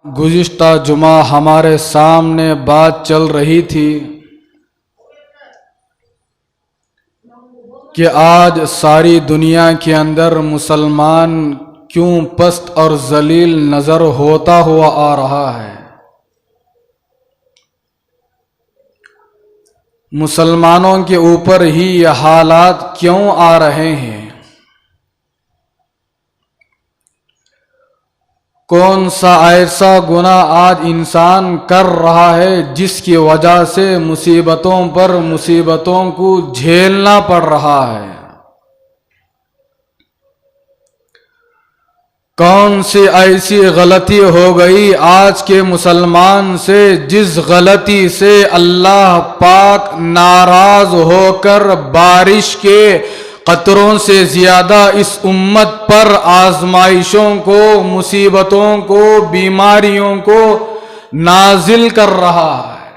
گزشتہ جمعہ ہمارے سامنے بات چل رہی تھی کہ آج ساری دنیا کے اندر مسلمان کیوں پست اور ذلیل نظر ہوتا ہوا آ رہا ہے۔ مسلمانوں کے اوپر ہی یہ حالات کیوں آ رہے ہیں؟ کون سا ایسا گناہ آج انسان کر رہا ہے جس کی وجہ سے مصیبتوں پر مصیبتوں کو جھیلنا پڑ رہا ہے؟ کون سی ایسی غلطی ہو گئی آج کے مسلمان سے جس غلطی سے اللہ پاک ناراض ہو کر بارش کے قطروں سے زیادہ اس امت پر آزمائشوں کو، مصیبتوں کو، بیماریوں کو نازل کر رہا ہے؟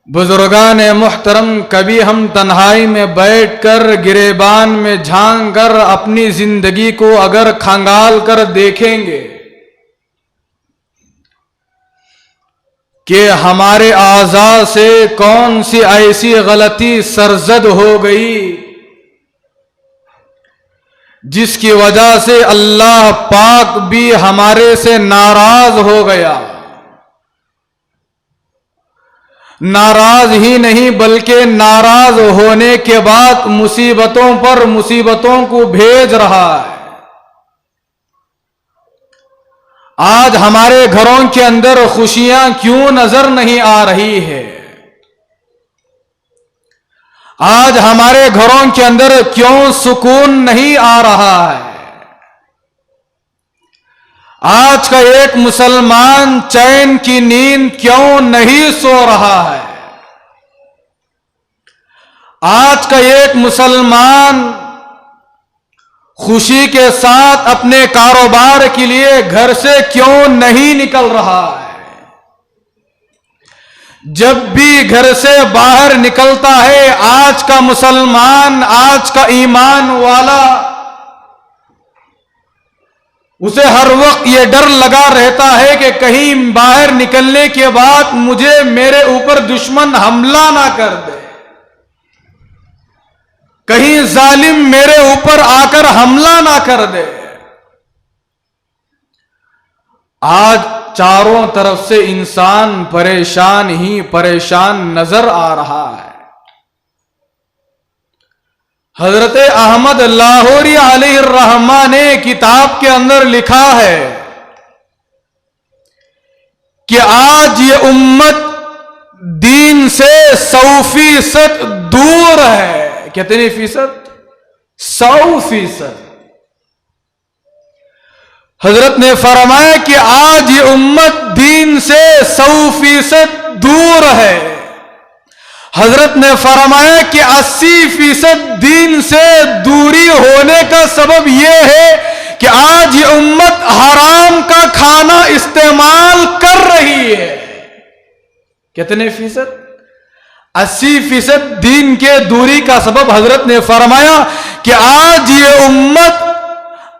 بزرگان محترم، کبھی ہم تنہائی میں بیٹھ کر گریبان میں جھانک کر اپنی زندگی کو اگر کھنگال کر دیکھیں گے کہ ہمارے اعضاء سے کون سی ایسی غلطی سرزد ہو گئی جس کی وجہ سے اللہ پاک بھی ہمارے سے ناراض ہو گیا۔ ناراض ہی نہیں بلکہ ناراض ہونے کے بعد مصیبتوں پر مصیبتوں کو بھیج رہا ہے۔ آج ہمارے گھروں کے اندر خوشیاں کیوں نظر نہیں آ رہی ہے؟ آج ہمارے گھروں کے اندر کیوں سکون نہیں آ رہا ہے؟ آج کا ایک مسلمان چین کی نیند کیوں نہیں سو رہا ہے؟ آج کا ایک مسلمان خوشی کے ساتھ اپنے کاروبار کے لیے گھر سے کیوں نہیں نکل رہا ہے؟ جب بھی گھر سے باہر نکلتا ہے آج کا مسلمان، آج کا ایمان والا، اسے ہر وقت یہ ڈر لگا رہتا ہے کہ کہیں باہر نکلنے کے بعد مجھے میرے اوپر دشمن حملہ نہ کر دے، کہیں ظالم میرے اوپر آ کر حملہ نہ کر دے۔ آج چاروں طرف سے انسان پریشان ہی پریشان نظر آ رہا ہے۔ حضرت احمد لاہوری علیہ الرحمہ نے کتاب کے اندر لکھا ہے کہ آج یہ امت دین سے 100% دور ہے۔ کتنی فیصد؟ 100%۔ حضرت نے فرمایا کہ آج یہ امت دین سے 100% دور ہے۔ حضرت نے فرمایا کہ 80% دین سے دوری ہونے کا سبب یہ ہے کہ آج یہ امت حرام کا کھانا استعمال کر رہی ہے۔ کتنے فیصد؟ 80% دین کے دوری کا سبب حضرت نے فرمایا کہ آج یہ امت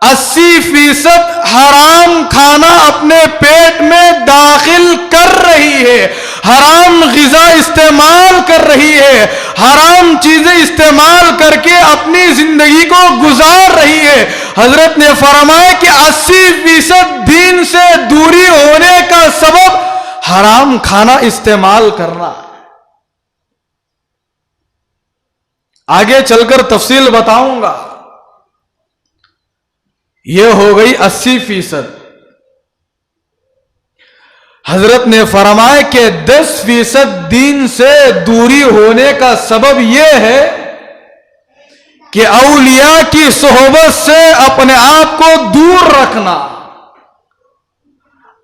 80% حرام کھانا اپنے پیٹ میں داخل کر رہی ہے، حرام غذا استعمال کر رہی ہے، حرام چیزیں استعمال کر کے اپنی زندگی کو گزار رہی ہے۔ حضرت نے فرمایا کہ 80% دین سے دوری ہونے کا سبب حرام کھانا استعمال کرنا۔ آگے چل کر تفصیل بتاؤں گا۔ یہ ہو گئی 80%۔ حضرت نے فرمایا کہ 10% دین سے دوری ہونے کا سبب یہ ہے کہ اولیاء کی صحبت سے اپنے آپ کو دور رکھنا،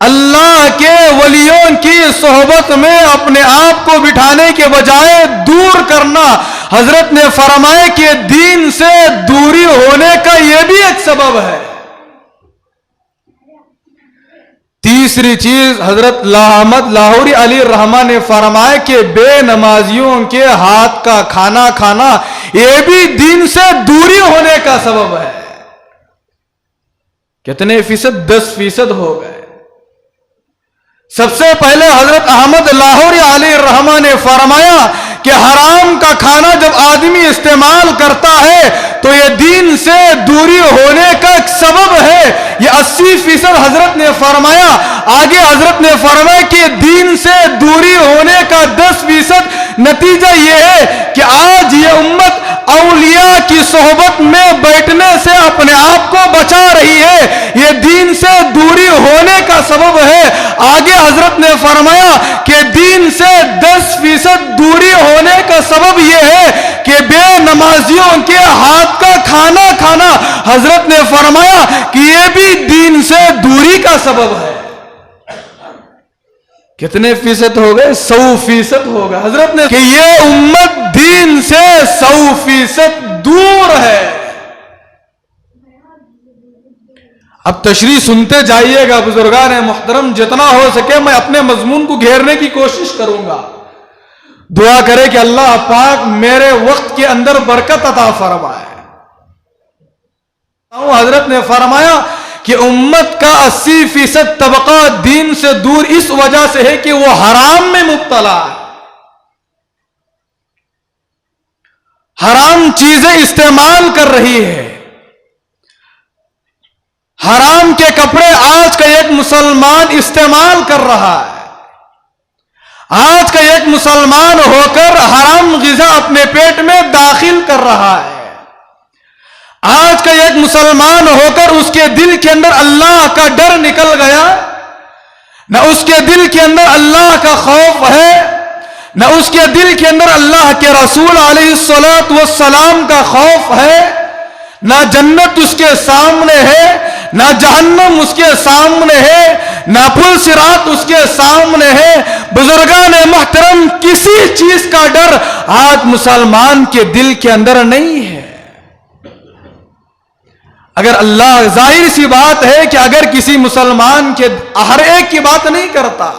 اللہ کے ولیوں کی صحبت میں اپنے آپ کو بٹھانے کے بجائے دور کرنا۔ حضرت نے فرمایا کہ دین سے دوری ہونے کا یہ بھی ایک سبب ہے۔ تیسری چیز حضرت احمد لاہوری علیہ الرحمہ نے فرمایا کہ بے نمازیوں کے ہاتھ کا کھانا کھانا یہ بھی دین سے دوری ہونے کا سبب ہے۔ کتنے فیصد؟ 10% ہو گئے۔ سب سے پہلے حضرت احمد لاہوری علیہ الرحمہ نے فرمایا کہ حرام کا کھانا جب آدمی استعمال کرتا ہے تو یہ دین سے دوری ہونے کا ایک سبب ہے۔ یہ 80% حضرت نے فرمایا۔ آگے حضرت نے فرمایا کہ دین سے دوری ہونے کا 10% نتیجہ یہ ہے کہ آج یہ امت اولیاء کی صحبت میں بیٹھنے سے اپنے آپ کو بچا رہی ہے۔ یہ دین سے دوری ہونے کا سبب ہے۔ آگے حضرت نے فرمایا کہ دین سے 10% دوری ہونے کا سبب یہ ہے کہ بے نمازیوں کے ہاتھ کا کھانا کھانا۔ حضرت نے فرمایا کہ یہ بھی دین سے دوری کا سبب ہے۔ کتنے فیصد ہو گئے؟ 100% ہو گئے۔ حضرت نے کہ یہ امت دین سے 100% دور ہے۔ اب تشریح سنتے جائیے گا بزرگان محترم، جتنا ہو سکے میں اپنے مضمون کو گھیرنے کی کوشش کروں گا۔ دعا کرے کہ اللہ پاک میرے وقت کے اندر برکت عطا فرمائے۔ حضرت نے فرمایا کہ امت کا 80% طبقہ دین سے دور اس وجہ سے ہے کہ وہ حرام میں مبتلا ہے، حرام چیزیں استعمال کر رہی ہے۔ حرام کے کپڑے آج کا ایک مسلمان استعمال کر رہا ہے۔ آج کا ایک مسلمان ہو کر حرام غذا اپنے پیٹ میں داخل کر رہا ہے۔ آج کا ایک مسلمان ہو کر اس کے دل کے اندر اللہ کا ڈر نکل گیا، نہ اس کے دل کے اندر اللہ کا خوف ہے، نہ اس کے دل کے اندر اللہ کے رسول علیہ السلام کا خوف ہے، نہ جنت اس کے سامنے ہے، نہ جہنم اس کے سامنے ہے، نہ پل صراط اس کے سامنے ہے۔ بزرگان محترم، کسی چیز کا ڈر آج مسلمان کے دل کے اندر نہیں ہے۔ اگر اللہ، ظاہر سی بات ہے کہ اگر کسی مسلمان کے ہر ایک کی بات نہیں کرتا،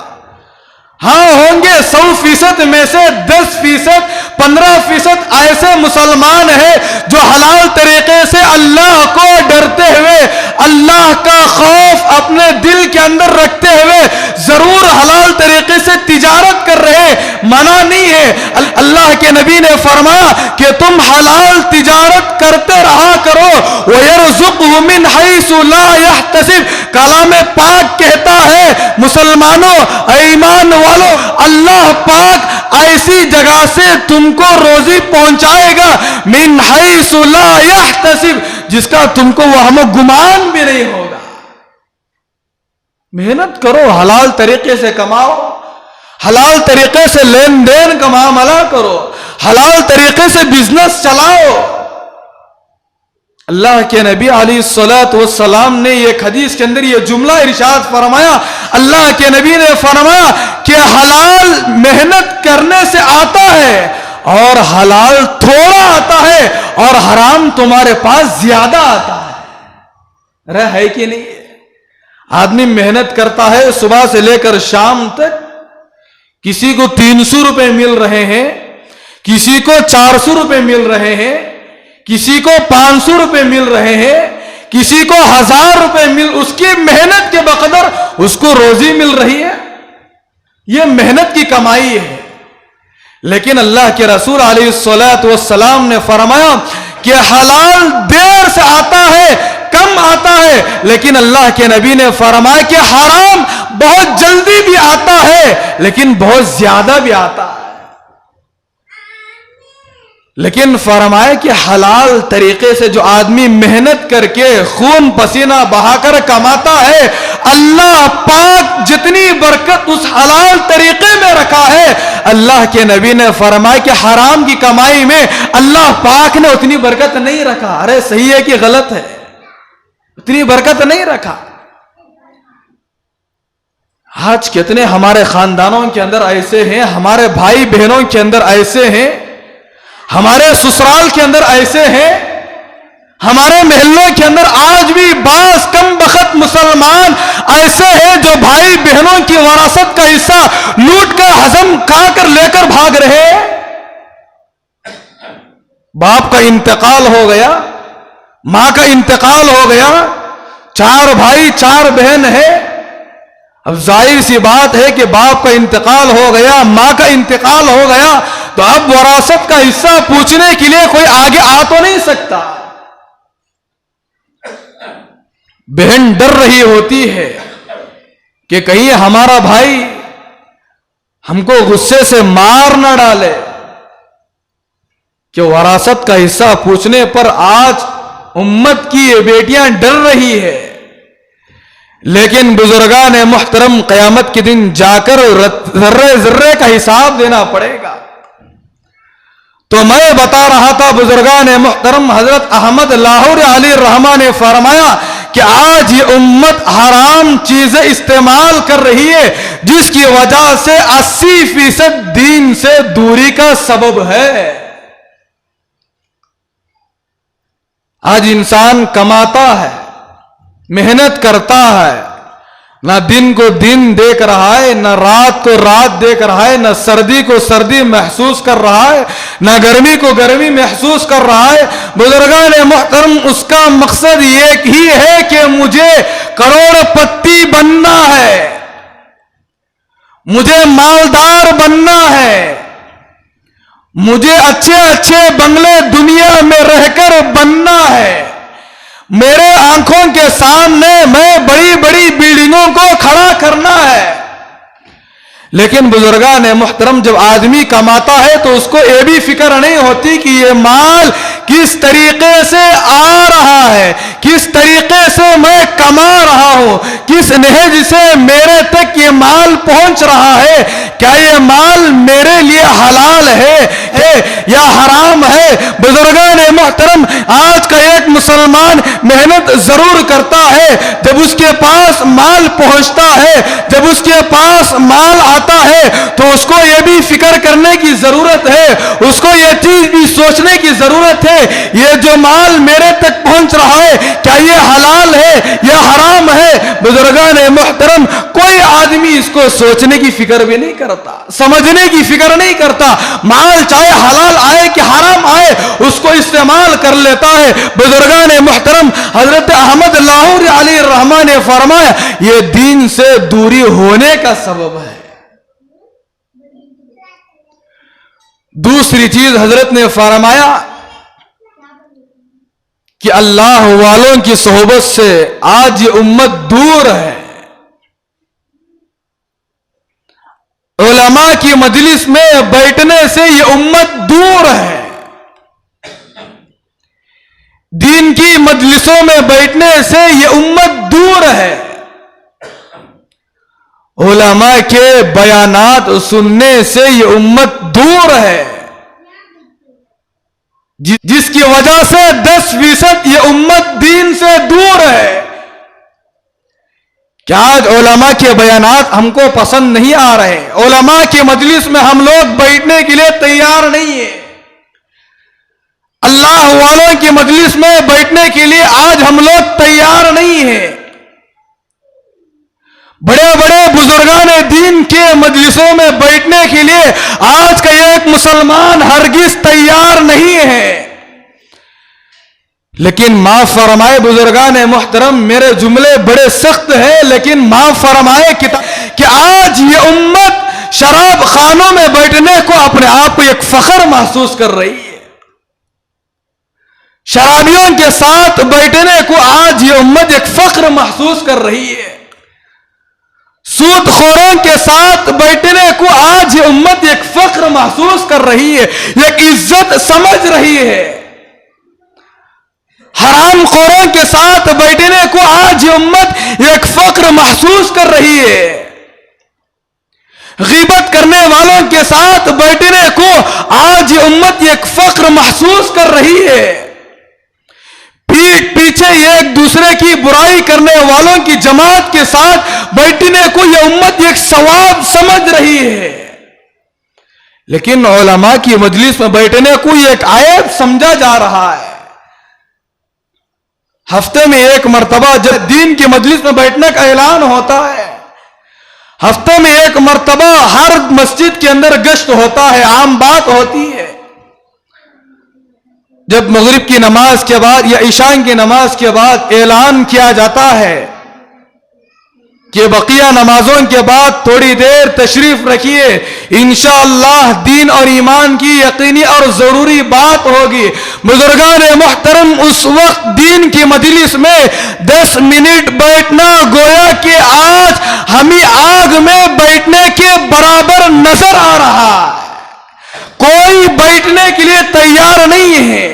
ہاں ہوں گے 100% میں سے 10%، 15% ایسے مسلمان ہیں جو حلال طریقے سے اللہ کو ڈرتے ہوئے، اللہ کا خوف اپنے دل کے اندر رکھتے ہوئے ضرور حلال طریقے سے تجارت کر رہے، منع نہیں ہے۔ اللہ کے نبی نے فرمایا کہ تم حلال تجارت کرتے رہا کرو، وَيَرْزُقْهُ مِنْ حَيْثُ لَا يَحْتَسِبُ۔ کلام پاک کہتا ہے مسلمانوں، ایمان والو، اللہ پاک ایسی جگہ سے تم کو روزی پہنچائے گا من حیث لا یحتسب، جس کا تم کو وہ ہم گمان بھی نہیں ہوگا۔ محنت کرو، حلال طریقے سے کماؤ، حلال طریقے سے لین دین کا معاملہ کرو، حلال طریقے سے بزنس چلاؤ۔ اللہ کے نبی علیہ السلام نے ایک حدیث کے اندر یہ جملہ ارشاد فرمایا، اللہ کے نبی نے فرمایا کہ حلال محنت کرنے سے آتا ہے اور حلال تھوڑا آتا ہے اور حرام تمہارے پاس زیادہ آتا ہے۔ ارے ہے کہ نہیں؟ آدمی محنت کرتا ہے صبح سے لے کر شام تک، کسی کو 300 روپے مل رہے ہیں، کسی کو 400 روپے مل رہے ہیں، کسی کو 500 روپے مل رہے ہیں، کسی کو 1000 روپے اس کی محنت کے بقدر اس کو روزی مل رہی ہے۔ یہ محنت کی کمائی ہے۔ لیکن اللہ کے رسول علیہ السلام نے فرمایا کہ حلال دیر سے آتا ہے، کم آتا ہے، لیکن اللہ کے نبی نے فرمایا کہ حرام بہت جلدی بھی آتا ہے لیکن بہت زیادہ بھی آتا ہے۔ لیکن فرمایا کہ حلال طریقے سے جو آدمی محنت کر کے خون پسینہ بہا کر کماتا ہے، اللہ پاک جتنی برکت اس حلال طریقے میں رکھا ہے، اللہ کے نبی نے فرمایا کہ حرام کی کمائی میں اللہ پاک نے اتنی برکت نہیں رکھا۔ ارے صحیح ہے کہ غلط ہے؟ اتنی برکت نہیں رکھا۔ آج کتنے ہمارے خاندانوں کے اندر ایسے ہیں، ہمارے بھائی بہنوں کے اندر ایسے ہیں، ہمارے سسرال کے اندر ایسے ہیں، ہمارے محلوں کے اندر آج بھی بعض کم بخت مسلمان ایسے ہیں جو بھائی بہنوں کی وراثت کا حصہ لوٹ کر ہضم کھا کر لے کر بھاگ رہے۔ باپ کا انتقال ہو گیا، ماں کا انتقال ہو گیا، 4 بھائی 4 بہن ہے. اب ظاہر سی بات ہے کہ باپ کا انتقال ہو گیا، ماں کا انتقال ہو گیا، تو اب وراثت کا حصہ پوچھنے کے لیے کوئی آگے آ تو نہیں سکتا. بہن ڈر رہی ہوتی ہے کہ کہیں ہمارا بھائی ہم کو غصے سے مار نہ ڈالے، کہ وراثت کا حصہ پوچھنے پر آج امت کی یہ بیٹیاں ڈر رہی ہے. لیکن بزرگان محترم قیامت کے دن جا کر ذرے ذرے کا حساب دینا پڑے گا. تو میں بتا رہا تھا بزرگان محترم حضرت احمد لاہوری علیہ الرحمہ نے فرمایا کہ آج یہ امت حرام چیزیں استعمال کر رہی ہے، جس کی وجہ سے 80% دین سے دوری کا سبب ہے. آج انسان کماتا ہے، محنت کرتا ہے، نہ دن کو دن دیکھ رہا ہے، نہ رات کو رات دیکھ رہا ہے، نہ سردی کو سردی محسوس کر رہا ہے، نہ گرمی کو گرمی محسوس کر رہا ہے. بزرگان محترم اس کا مقصد ایک ہی ہے کہ مجھے کروڑ پتی بننا ہے، مجھے مالدار بننا ہے، مجھے اچھے اچھے بنگلے دنیا میں رہ کر بننا ہے، میرے آنکھوں کے سامنے میں بڑی بڑی بلڈنگوں کو کھڑا کرنا ہے. لیکن بزرگان محترم جب آدمی کماتا ہے تو اس کو یہ بھی فکر نہیں ہوتی کہ یہ مال کس طریقے سے آ رہا ہے، کس طریقے سے میں کما رہا ہوں، کس نہج سے میرے تک یہ مال پہنچ رہا ہے. کیا یہ مال میرے لیے حلال ہے یا حرام ہے؟ بزرگان محترم آج کا ایک مسلمان محنت ضرور کرتا ہے، جب اس کے پاس مال پہنچتا ہے، جب اس کے پاس مال آتا ہے تو اس کو یہ بھی فکر کرنے کی ضرورت ہے، اس کو یہ چیز بھی سوچنے کی ضرورت ہے یہ جو مال میرے تک پہنچ رہا ہے کیا یہ حلال ہے یا حرام ہے. بزرگان محترم کوئی آدمی اس کو سوچنے کی فکر بھی نہیں کرتا، سمجھنے کی فکر نہیں کرتا. مال چاہے حلال آئے کہ حرام آئے اس کو استعمال کر لیتا ہے. بزرگان محترم حضرت احمد لاہوری علیہ الرحمہ نے فرمایا یہ دین سے دوری ہونے کا سبب ہے. دوسری چیز حضرت نے فرمایا کہ اللہ والوں کی صحبت سے آج یہ امت دور ہے. علماء کی مجلس میں بیٹھنے سے یہ امت دور ہے، دین کی مجلسوں میں بیٹھنے سے یہ امت دور ہے، علماء کے بیانات سننے سے یہ امت دور ہے، جس کی وجہ سے 10% یہ امت دین سے دور ہے. کیا آج علماء کے بیانات ہم کو پسند نہیں آ رہے؟ علماء کی مجلس میں ہم لوگ بیٹھنے کے لیے تیار نہیں ہیں، اللہ والوں کی مجلس میں بیٹھنے کے لیے آج ہم لوگ تیار نہیں ہیں. بڑے بڑے بزرگان دین کے مجلسوں میں بیٹھنے کے لیے آج کا ایک مسلمان ہرگز تیار نہیں ہے. لیکن معاف فرمائے بزرگان محترم، میرے جملے بڑے سخت ہیں لیکن معاف فرمائے کہ آج یہ امت شراب خانوں میں بیٹھنے کو اپنے آپ کو ایک فخر محسوس کر رہی ہے. شرابیوں کے ساتھ بیٹھنے کو آج یہ امت ایک فخر محسوس کر رہی ہے. سود خوروں کے ساتھ بیٹھنے کو آج یہ امت ایک فخر محسوس کر رہی ہے، ایک عزت سمجھ رہی ہے. حرام خوروں کے ساتھ بیٹھنے کو آج یہ امت ایک فخر محسوس کر رہی ہے. غیبت کرنے والوں کے ساتھ بیٹھنے کو آج یہ امت ایک فخر محسوس کر رہی ہے. پیٹھ پیچھے ایک دوسرے کی برائی کرنے والوں کی جماعت کے ساتھ بیٹھنے کو یہ امت ایک ثواب سمجھ رہی ہے. لیکن علماء کی مجلس میں بیٹھنے کو ایک عیب سمجھا جا رہا ہے. ہفتے میں ایک مرتبہ جب دین کی مجلس میں بیٹھنے کا اعلان ہوتا ہے، ہفتے میں ایک مرتبہ ہر مسجد کے اندر گشت ہوتا ہے، عام بات ہوتی ہے. جب مغرب کی نماز کے بعد یا عشاء کی نماز کے بعد اعلان کیا جاتا ہے کہ بقیہ نمازوں کے بعد تھوڑی دیر تشریف رکھیے، انشاءاللہ دین اور ایمان کی یقینی اور ضروری بات ہوگی، بزرگان محترم اس وقت دین کی مجلس میں 10 منٹ بیٹھنا گویا کہ آج ہمیں آگ میں بیٹھنے کے برابر نظر آ رہا ہے، کوئی بیٹھنے کے لیے تیار نہیں ہے۔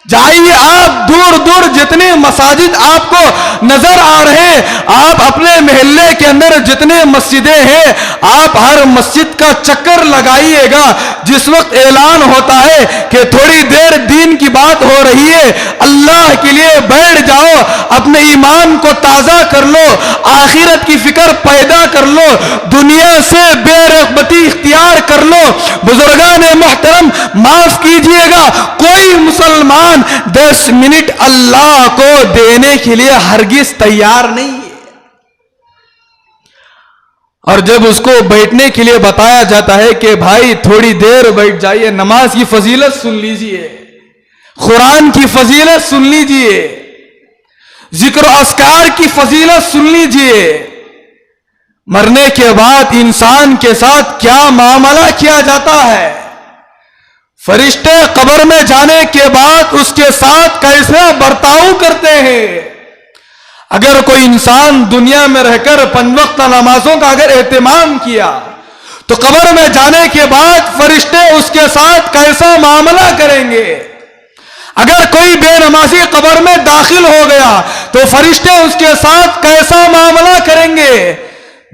جائیے آپ دور دور جتنے مساجد آپ کو نظر آ رہے ہیں، آپ اپنے محلے کے اندر جتنے مسجدیں ہیں آپ ہر مسجد کا چکر لگائیے گا، جس وقت اعلان ہوتا ہے کہ تھوڑی دیر دین کی بات ہو رہی ہے، اللہ کے لیے بیٹھ جاؤ، اپنے ایمان کو تازہ کر لو، آخرت کی فکر پیدا کر لو، دنیا سے بے رغبتی اختیار کر لو۔ بزرگان محترم معاف کیجئے گا، کوئی مسلمان 10 منٹ اللہ کو دینے کے لیے ہرگز تیار نہیں ہے، اور جب اس کو بیٹھنے کے لیے بتایا جاتا ہے کہ بھائی تھوڑی دیر بیٹھ جائیے، نماز کی فضیلت سن لیجئے، قرآن کی فضیلت سن لیجئے، ذکر و اذکار کی فضیلت سن لیجئے، مرنے کے بعد انسان کے ساتھ کیا معاملہ کیا جاتا ہے، فرشتے قبر میں جانے کے بعد اس کے ساتھ کیسا برتاؤ کرتے ہیں۔ اگر کوئی انسان دنیا میں رہ کر 5 وقت نمازوں کا اگر اہتمام کیا تو قبر میں جانے کے بعد فرشتے اس کے ساتھ کیسا معاملہ کریں گے۔ اگر کوئی بے نمازی قبر میں داخل ہو گیا تو فرشتے اس کے ساتھ کیسا معاملہ کریں گے۔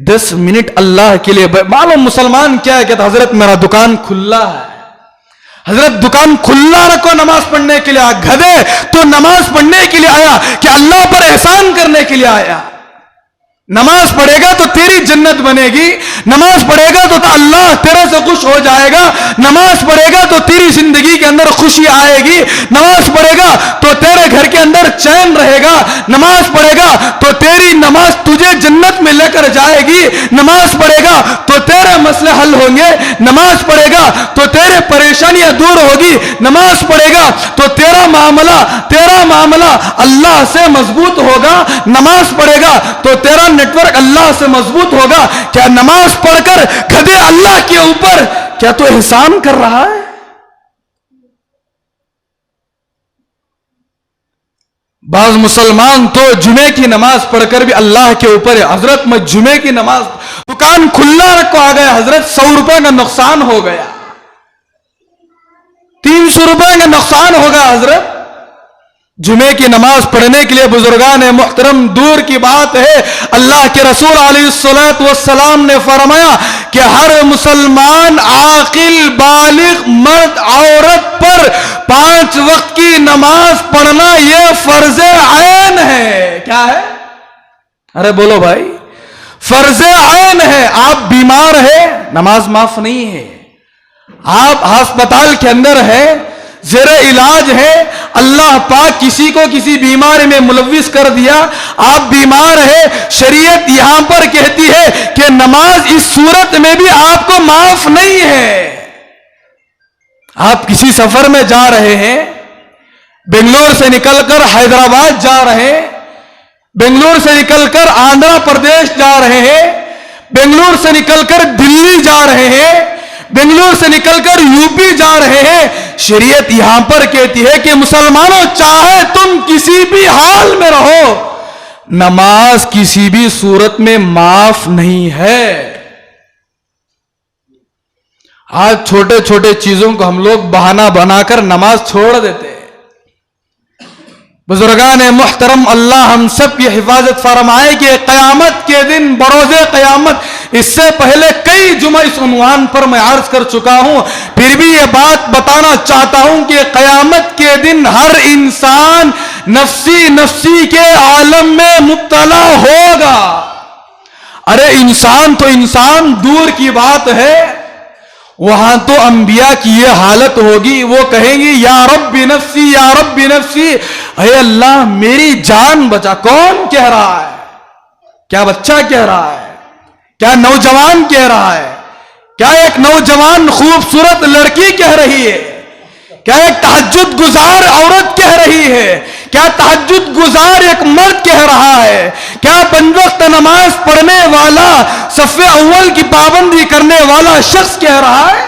10 منٹ اللہ کے لیے معلوم مسلمان کیا ہے کہ حضرت میرا دکان کھلا ہے، حضرت دکان کھلا رکھو نماز پڑھنے کے لیے، گدھے تو نماز پڑھنے کے لیے آیا کہ اللہ پر احسان کرنے کے لیے آیا؟ نماز پڑھے گا تو تیری جنت بنے گی، نماز پڑھے گا تو اللہ تیرے سے خوش ہو جائے گا، نماز پڑھے گا تو تیری زندگی کے اندر خوشی آئے گی، نماز پڑھے گا تو تیرے گھر کے اندر چین رہے گا، نماز پڑھے گا تو تیری نماز تجھے جنت میں لے کر جائے گی، نماز پڑھے گا تو تیرے مسئلے حل ہوں گے، نماز پڑھے گا تو تیرے پریشانیاں دور ہوگی، نماز پڑھے گا تو تیرا معاملہ اللہ سے مضبوط ہوگا، نماز پڑھے گا تو تیرا نیٹ ورک اللہ سے مضبوط ہوگا۔ کیا نماز پڑھ کر گدھے اللہ کے اوپر کیا تو احسان کر رہا ہے؟ بعض مسلمان تو جمعے کی نماز پڑھ کر بھی اللہ کے اوپر ہے، حضرت میں جمعے کی نماز دکان کھلا رکھو آ گیا، حضرت 100 روپے کا نقصان ہو گیا، 300 روپے کا نقصان ہوگا۔ حضرت جمعے کی نماز پڑھنے کے لیے بزرگان محترم دور کی بات ہے، اللہ کے رسول علیہ الصلوۃ والسلام نے فرمایا کہ ہر مسلمان عاقل بالغ مرد عورت پر 5 وقت کی نماز پڑھنا یہ فرض عین ہے۔ کیا ہے؟ ارے بولو بھائی، فرض عین ہے۔ آپ بیمار ہیں، نماز معاف نہیں ہے، آپ ہسپتال کے اندر ہے، زیر علاج ہے، اللہ پاک کسی کو کسی بیماری میں ملوث کر دیا، آپ بیمار ہے، شریعت یہاں پر کہتی ہے کہ نماز اس صورت میں بھی آپ کو معاف نہیں ہے۔ آپ کسی سفر میں جا رہے ہیں، بنگلور سے نکل کر حیدرآباد جا رہے ہیں، بنگلور سے نکل کر آندھرا پردیش جا رہے ہیں، بنگلور سے نکل کر دلی جا رہے ہیں، بنگلور سے نکل کر یو پی جا رہے ہیں، شریعت یہاں پر کہتی ہے کہ مسلمانوں چاہے تم کسی بھی حال میں رہو، نماز کسی بھی صورت میں معاف نہیں ہے۔ آج چھوٹے چھوٹے چیزوں کو ہم لوگ بہانہ بنا کر نماز چھوڑ دیتے ہیں۔ بزرگان محترم اللہ ہم سب کی حفاظت فرمائے کہ قیامت کے دن بروز قیامت، اس سے پہلے کئی جمعہ اس عنوان پر میں عرض کر چکا ہوں، پھر بھی یہ بات بتانا چاہتا ہوں کہ قیامت کے دن ہر انسان نفسی نفسی کے عالم میں مبتلا ہوگا۔ ارے انسان تو انسان دور کی بات ہے، وہاں تو انبیاء کی یہ حالت ہوگی، وہ کہیں گی یا رب نفسی یا رب نفسی، اے اللہ میری جان بچا۔ کون کہہ رہا ہے؟ کیا بچہ کہہ رہا ہے؟ کیا نوجوان کہہ رہا ہے؟ کیا ایک نوجوان خوبصورت لڑکی کہہ رہی ہے کیا ایک تہجد گزار عورت کہہ رہی ہے؟ کیا تہجد گزار ایک مرد کہہ رہا ہے؟ کیا پنج وقت نماز پڑھنے والا، صف اول کی پابندی کرنے والا شخص کہہ رہا ہے؟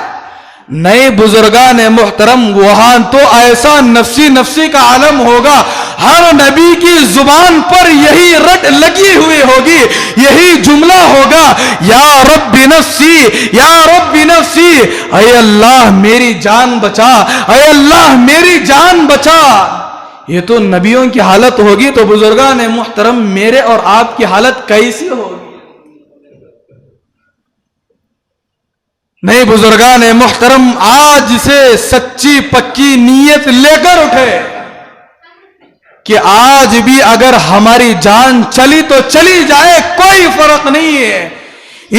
نئے بزرگان محترم، وہاں تو ایسا نفسی نفسی کا عالم ہوگا، ہر نبی کی زبان پر یہی رٹ لگی ہوئی ہوگی، یہی جملہ ہوگا، یا رب نفسی، یا رب نفسی، اے اللہ میری جان بچا، اے اللہ میری جان بچا۔ یہ تو نبیوں کی حالت ہوگی، تو بزرگان محترم میرے اور آپ کی حالت کیسی ہوگی؟ نہیں بزرگان محترم، آج سے سچی پکی نیت لے کر اٹھے کہ آج بھی اگر ہماری جان چلی تو چلی جائے، کوئی فرق نہیں ہے،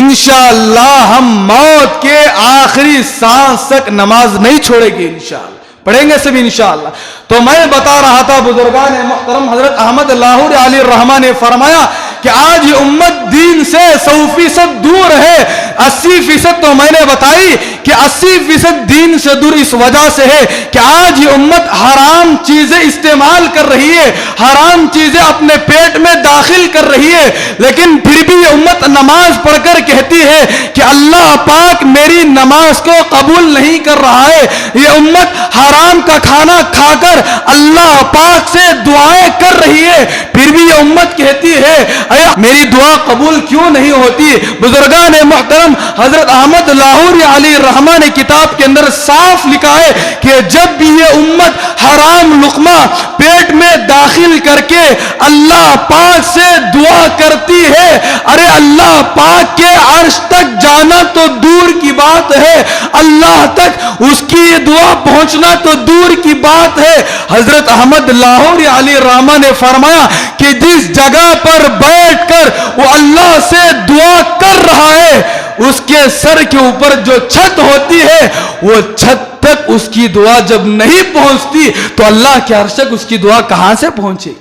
انشاءاللہ ہم موت کے آخری سانس تک نماز نہیں چھوڑے گے، انشاءاللہ پڑھیں گے سب انشاءاللہ۔ تو میں بتا رہا تھا بزرگان محترم، حضرت احمد لاہوری علیہ الرحمہ نے فرمایا کہ آج یہ امت دین سے 100% دور ہے، 80% تو میں نے بتائی کہ 80% دین سے دور اس وجہ سے ہے کہ آج یہ امت حرام چیزیں استعمال کر رہی ہے، حرام چیزیں اپنے پیٹ میں داخل کر رہی ہے، لیکن پھر بھی یہ امت نماز پڑھ کر کہتی ہے کہ اللہ پاک میری نماز کو قبول نہیں کر رہا ہے۔ یہ امت حرام کا کھانا کھا کر اللہ پاک سے دعائیں کر رہی ہے، پھر بھی یہ امت کہتی ہے اے میری دعا قبول کیوں نہیں ہوتی؟ بزرگان محترم، حضرت احمد لاہوری علیہ الرحمہ نے کتاب کے اندر صاف لکھا ہے کہ جب بھی یہ امت حرام لقمہ پیٹ میں داخل کر کے اللہ پاک سے دعا کرتی ہے، ارے اللہ پاک کے عرش تک جانا تو دور کی بات ہے، اللہ تک اس کی دعا پہنچنا تو دور کی بات ہے۔ حضرت احمد لاہوری علیہ الرحمہ نے فرمایا کہ جس جگہ پر بیٹھ کر وہ اللہ سے دعا کر رہا ہے، اس کے سر کے اوپر جو چھت ہوتی ہے، وہ چھت تک اس کی دعا جب نہیں پہنچتی تو اللہ کے عرش تک اس کی دعا کہاں سے پہنچے؟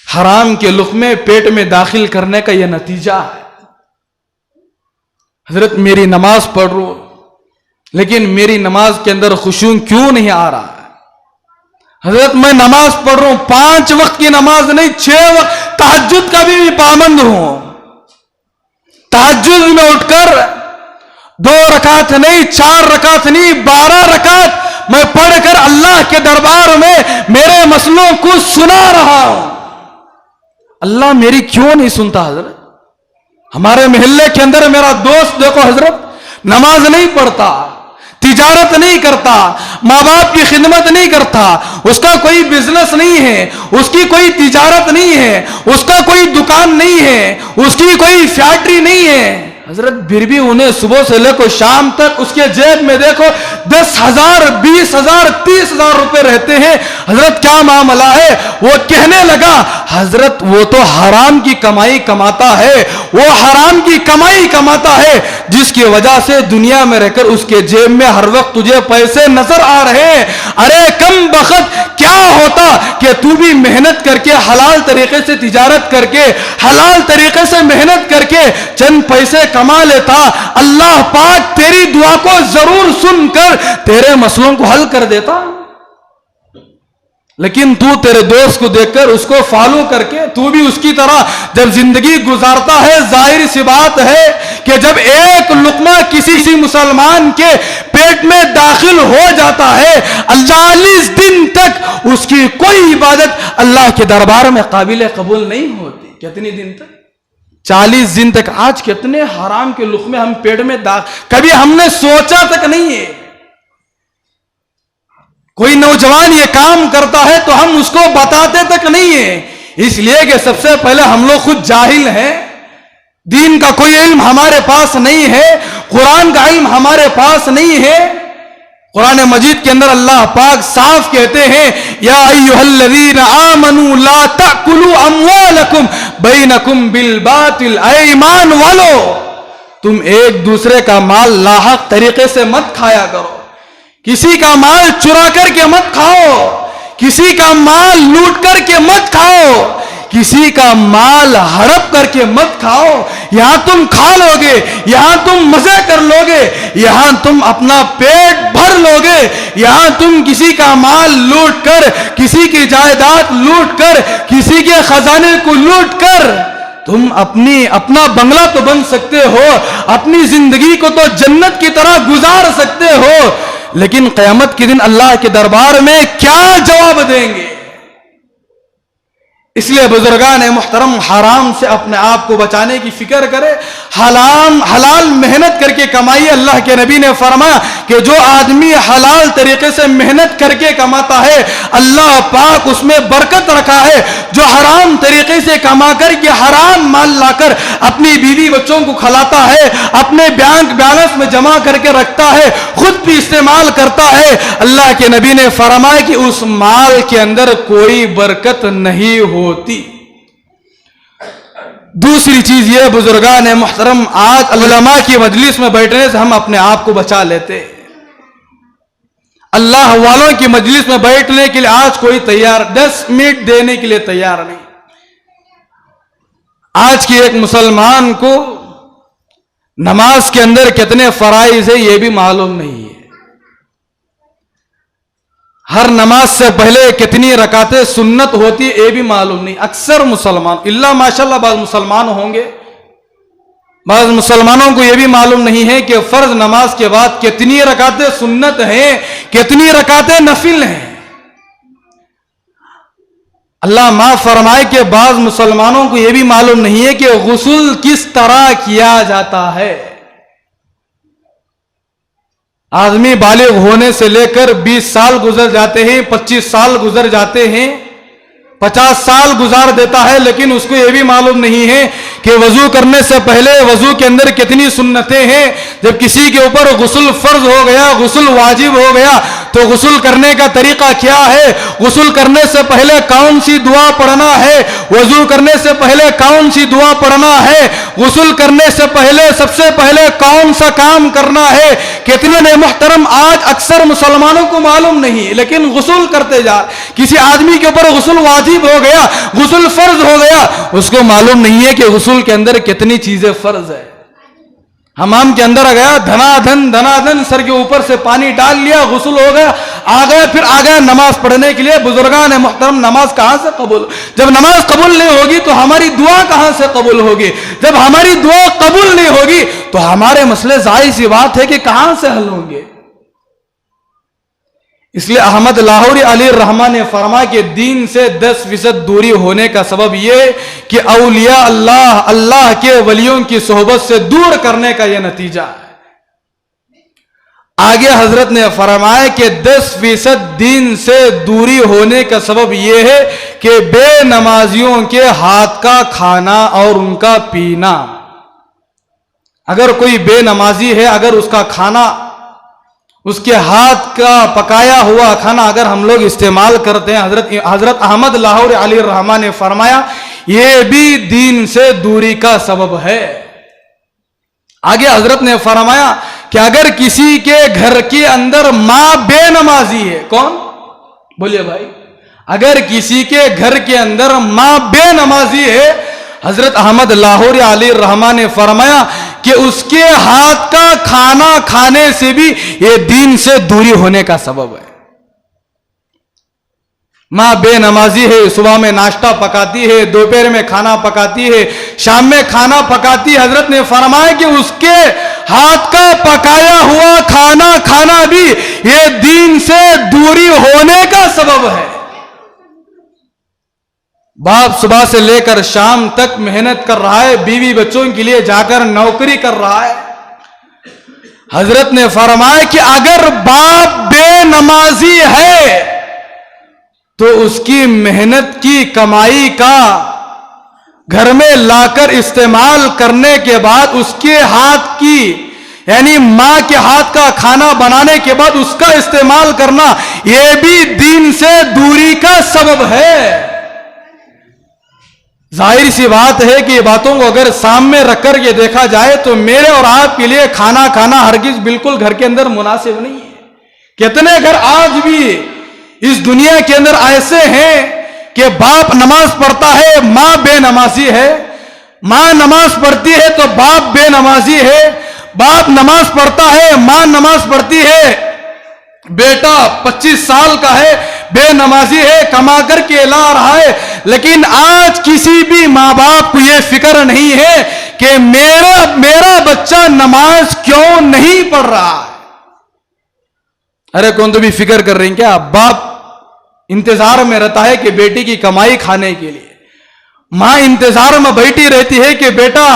حرام کے لقمے پیٹ میں داخل کرنے کا یہ نتیجہ ہے۔ حضرت میری نماز پڑھ رہا ہوں، لیکن میری نماز کے اندر خشوع کیوں نہیں آ رہا ہے؟ حضرت میں نماز پڑھ رہا ہوں، 5 وقت کی نماز نہیں، 6 وقت، تہجد کا بھی پابند ہوں، تہجد میں اٹھ کر 2 رکعت نہیں، 4 رکعت نہیں، 12 رکعت میں پڑھ کر اللہ کے دربار میں میرے مسئلوں کو سنا رہا ہوں۔ اللہ میری کیوں نہیں سنتا؟ حضرت ہمارے محلے کے اندر میرا دوست دیکھو حضرت، نماز نہیں پڑھتا، تجارت نہیں کرتا، ماں باپ کی خدمت نہیں کرتا، اس کا کوئی بزنس نہیں ہے، اس کی کوئی تجارت نہیں ہے، اس کا کوئی دکان نہیں ہے، اس کی کوئی فیکٹری نہیں ہے۔ حضرت پھر بھی انہیں صبح سے لے کر شام تک اس کے جیب میں دیکھو 10,000 20,000 30,000 روپے رہتے ہیں۔ حضرت کیا معاملہ ہے؟ وہ کہنے لگا حضرت وہ تو حرام کی کمائی کماتا ہے، وہ حرام کی کمائی کماتا ہے، جس کی وجہ سے دنیا میں رہ کر اس کے جیب میں ہر وقت تجھے پیسے نظر آ رہے ہیں۔ ارے کم بخت، کیا ہوتا کہ تو بھی محنت کر کے حلال طریقے سے تجارت کر کے حلال طریقے سے محنت کر کے چند پیسے کما لیتا، اللہ پاک تیری دعا کو ضرور سن کر تیرے مسئلوں کو حل کر دیتا۔ لیکن تو تیرے دوست کو دیکھ کر اس کو فالو کر کے تو بھی اس کی طرح جب زندگی گزارتا ہے، ظاہر سی بات ہے کہ جب ایک لقمہ کسی مسلمان کے پیٹ میں داخل ہو جاتا ہے، 40 دن تک اس کی کوئی عبادت اللہ کے دربار میں قابل قبول نہیں ہوتی۔ کتنی دن تک؟ 40 دن تک۔ آج کتنے حرام کے لقمے ہم پیٹ میں کبھی ہم نے سوچا تک نہیں ہے۔ کوئی نوجوان یہ کام کرتا ہے تو ہم اس کو بتاتے تک نہیں ہے، اس لیے کہ سب سے پہلے ہم لوگ خود جاہل ہیں، دین کا کوئی علم ہمارے پاس نہیں ہے، قرآن کا علم ہمارے پاس نہیں ہے۔ قرآن مجید کے اندر اللہ پاک صاف کہتے ہیں یا ایھا الذین آمنوا لا تأکلوا اموالکم بینکم بالباطل، اے ایمان والو تم ایک دوسرے کا مال لاحق طریقے سے مت کھایا کرو، کسی کا مال چرا کر کے مت کھاؤ، کسی کا مال لوٹ کر کے مت کھاؤ، کسی کا مال ہڑپ کر کے مت کھاؤ. یہاں تم کھا لوگے, یہاں تم مزے کر لوگے, یہاں تم اپنا پیٹ بھر لوگے, یہاں تم کسی کا مال لوٹ کر, کسی کی جائیداد لوٹ کر, کسی کے خزانے کو لوٹ کر تم اپنا بنگلہ تو بن سکتے ہو, اپنی زندگی کو تو جنت کی طرح گزار سکتے ہو, لیکن قیامت کے دن اللہ کے دربار میں کیا جواب دیں گے؟ اس لیے بزرگان محترم حرام سے اپنے آپ کو بچانے کی فکر کرے, حلال محنت کر کے کمائیے. اللہ کے نبی نے فرمایا کہ جو آدمی حلال طریقے سے محنت کر کے کماتا ہے اللہ پاک اس میں برکت رکھا ہے. جو حرام طریقے سے کما کر کے حرام مال لا کر اپنی بیوی بچوں کو کھلاتا ہے, اپنے بینک بیلنس میں جمع کر کے رکھتا ہے, خود بھی استعمال کرتا ہے, اللہ کے نبی نے فرمایا کہ اس مال کے اندر کوئی برکت نہیں ہوتی. دوسری چیز یہ بزرگان محترم, آج علماء کی مجلس میں بیٹھنے سے ہم اپنے آپ کو بچا لیتے. اللہ والوں کی مجلس میں بیٹھنے کے لیے آج کوئی تیار 10 منٹ دینے کے لیے تیار نہیں. آج کی ایک مسلمان کو نماز کے اندر کتنے فرائض ہیں یہ بھی معلوم نہیں ہے. ہر نماز سے پہلے کتنی رکعتیں سنت ہوتی یہ بھی معلوم نہیں. اکثر مسلمان اللہ ماشاءاللہ بعض مسلمان ہوں گے, بعض مسلمانوں کو یہ بھی معلوم نہیں ہے کہ فرض نماز کے بعد کتنی رکعتیں سنت ہیں, کتنی رکعتیں نفل ہیں. اللہ معاف فرمائے کہ بعض مسلمانوں کو یہ بھی معلوم نہیں ہے کہ غسل کس طرح کیا جاتا ہے. آدمی بالغ ہونے سے لے کر 20 سال گزر جاتے ہیں, 25 سال گزر جاتے ہیں, 50 سال گزار دیتا ہے, لیکن اس کو یہ بھی معلوم نہیں ہے کہ وضو کرنے سے پہلے وضو کے اندر کتنی سنتیں ہیں. جب کسی کے اوپر غسل فرض ہو گیا, غسل واجب ہو گیا, تو غسل کرنے کا طریقہ کیا ہے, غسل کرنے سے پہلے کون سی دعا پڑھنا ہے, وضو کرنے سے پہلے کون سی دعا پڑھنا ہے, غسل کرنے سے پہلے سب سے پہلے کون سا کام کرنا ہے. کتنے نے محترم آج اکثر مسلمانوں کو معلوم نہیں, لیکن غسل کرتے جا. کسی آدمی کے اوپر غسل واجب ہو گیا, غسل فرض ہو گیا, اس کو معلوم نہیں ہے کہ غسل کے اندر کتنی چیزیں فرض ہے. حمام کے اندر گیا, دھنا دھن سر کے اوپر سے پانی ڈال لیا, غسل ہو گیا, آ گیا نماز پڑھنے کے لیے. بزرگان محترم نماز کہاں سے قبول؟ جب نماز قبول نہیں ہوگی تو ہماری دعا کہاں سے قبول ہوگی؟ جب ہماری دعا قبول نہیں ہوگی تو ہمارے مسئلے ظاہر سی بات ہے کہ کہاں سے حل ہوں گے. اس لیے احمد لاہوری علیہ الرحمہ نے فرمایا کہ دین سے 10% دوری ہونے کا سبب یہ کہ اولیاء اللہ کے ولیوں کی صحبت سے دور کرنے کا یہ نتیجہ ہے. آگے حضرت نے فرمایا کہ 10% دین سے دوری ہونے کا سبب یہ ہے کہ بے نمازیوں کے ہاتھ کا کھانا اور ان کا پینا. اگر کوئی بے نمازی ہے, اگر اس کا کھانا, اس کے ہاتھ کا پکایا ہوا کھانا اگر ہم لوگ استعمال کرتے ہیں, حضرت احمد لاہوری علیہ الرحمہ نے فرمایا یہ بھی دین سے دوری کا سبب ہے. آگے حضرت نے فرمایا کہ اگر کسی کے گھر کے اندر ماں بے نمازی ہے, کون بولیے بھائی, اگر کسی کے گھر کے اندر ماں بے نمازی ہے, حضرت احمد لاہوری علیہ الرحمہ نے فرمایا کہ اس کے ہاتھ کا کھانا کھانے سے بھی یہ دین سے دوری ہونے کا سبب ہے. ماں بے نمازی ہے, صبح میں ناشتہ پکاتی ہے, دوپہر میں کھانا پکاتی ہے, شام میں کھانا پکاتی ہے. حضرت نے فرمایا کہ اس کے ہاتھ کا پکایا ہوا کھانا کھانا بھی یہ دین سے دوری ہونے کا سبب ہے. باپ صبح سے لے کر شام تک محنت کر رہا ہے, بیوی بچوں کے لیے جا کر نوکری کر رہا ہے. حضرت نے فرمایا کہ اگر باپ بے نمازی ہے تو اس کی محنت کی کمائی کا گھر میں لا کر استعمال کرنے کے بعد اس کے ہاتھ کی یعنی ماں کے ہاتھ کا کھانا بنانے کے بعد اس کا استعمال کرنا یہ بھی دین سے دوری کا سبب ہے. ظاہر سی بات ہے کہ یہ باتوں کو اگر سامنے رکھ کر کے دیکھا جائے تو میرے اور آپ کے لیے کھانا کھانا ہرگز بالکل گھر کے اندر مناسب نہیں ہے. کتنے گھر آج بھی اس دنیا کے اندر ایسے ہیں کہ باپ نماز پڑھتا ہے ماں بے نمازی ہے، ماں نماز پڑھتی ہے تو باپ بے نمازی ہے، باپ نماز پڑھتا ہے ماں نماز پڑھتی ہے، بیٹا 25 سال کا ہے بے نمازی ہے، کما کر کے لا رہا ہے، لیکن آج کسی بھی ماں باپ کو یہ فکر نہیں ہے کہ میرا بچہ نماز کیوں نہیں پڑھ رہا ہے۔ ارے کون تو بھی فکر کر رہے ہیں کیا؟ باپ انتظار میں رہتا ہے کہ بیٹی کی کمائی کھانے کے لیے، ماں انتظار میں بیٹھی رہتی ہے کہ بیٹا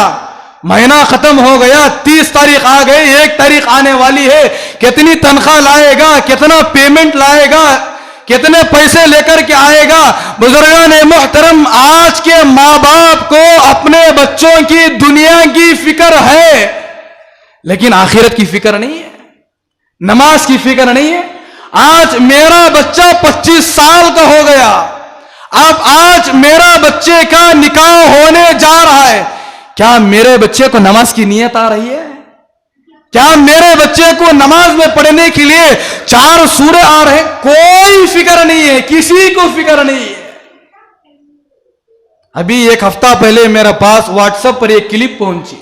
مہینہ ختم ہو گیا، 30 تاریخ آ گئی، 1 تاریخ آنے والی ہے، کتنی تنخواہ لائے گا، کتنا پیمنٹ لائے گا، کتنے پیسے لے کر کے آئے گا۔ بزرگان محترم، آج کے ماں باپ کو اپنے بچوں کی دنیا کی فکر ہے لیکن آخرت کی فکر نہیں ہے، نماز کی فکر نہیں ہے۔ آج میرا بچہ 25 سال کا ہو گیا، اب آج میرا بچے کا نکاح ہونے جا رہا ہے، کیا میرے بچے کو نماز کی نیت آ رہی ہے؟ کیا میرے بچے کو نماز میں پڑھنے کے لیے 4 سورے آ رہے ہیں؟ کوئی فکر نہیں ہے، کسی کو فکر نہیں ہے۔ ابھی 1 ہفتہ پہلے میرے پاس واٹس ایپ پر ایک کلپ پہنچی،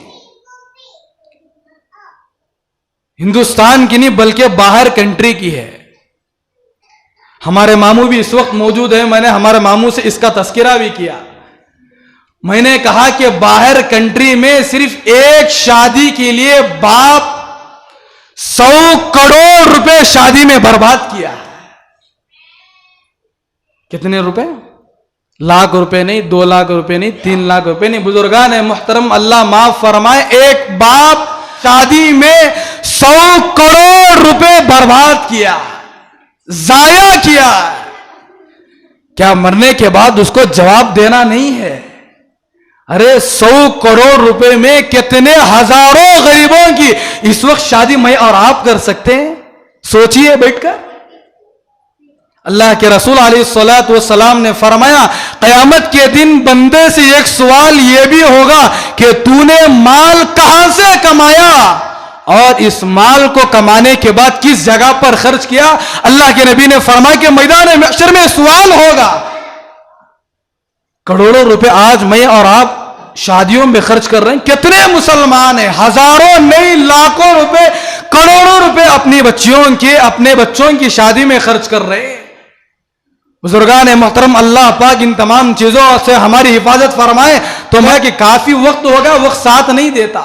ہندوستان کی نہیں بلکہ باہر کنٹری کی ہے۔ ہمارے ماموں بھی اس وقت موجود ہیں، میں نے ہمارے ماموں سے اس کا تذکرہ بھی کیا۔ میں نے کہا کہ باہر کنٹری میں صرف ایک شادی کے لیے باپ 100 کروڑ روپے شادی میں برباد کیا۔ کتنے روپے؟ لاکھ روپے نہیں، 2 لاکھ روپے نہیں، 3 لاکھ روپے نہیں۔ بزرگان محترم اللہ معاف فرمائے، ایک باپ شادی میں 100 کروڑ روپے برباد کیا، ضائع کیا۔ کیا مرنے کے بعد اس کو جواب دینا نہیں ہے؟ ارے 100 کروڑ روپے میں کتنے ہزاروں غریبوں کی اس وقت شادی میں اور آپ کر سکتے ہیں؟ سوچئے بیٹھ کر۔ اللہ کے رسول علیہ الصلوۃ والسلام نے فرمایا، قیامت کے دن بندے سے ایک سوال یہ بھی ہوگا کہ تو نے مال کہاں سے کمایا اور اس مال کو کمانے کے بعد کس جگہ پر خرچ کیا؟ اللہ کے نبی نے فرمایا کہ میدان محشر میں سوال ہوگا۔ کروڑوں روپے آج میں اور آپ شادیوں میں خرچ کر رہے ہیں، کتنے مسلمان ہیں ہزاروں نہیں لاکھوں روپے، کروڑوں روپے اپنی اپنے بچوں کی شادی میں خرچ کر رہے ہیں۔ بزرگان محترم اللہ پاک ان تمام چیزوں سے ہماری حفاظت فرمائے۔ تو میں کہ کافی وقت ہوگا، وقت ساتھ نہیں دیتا۔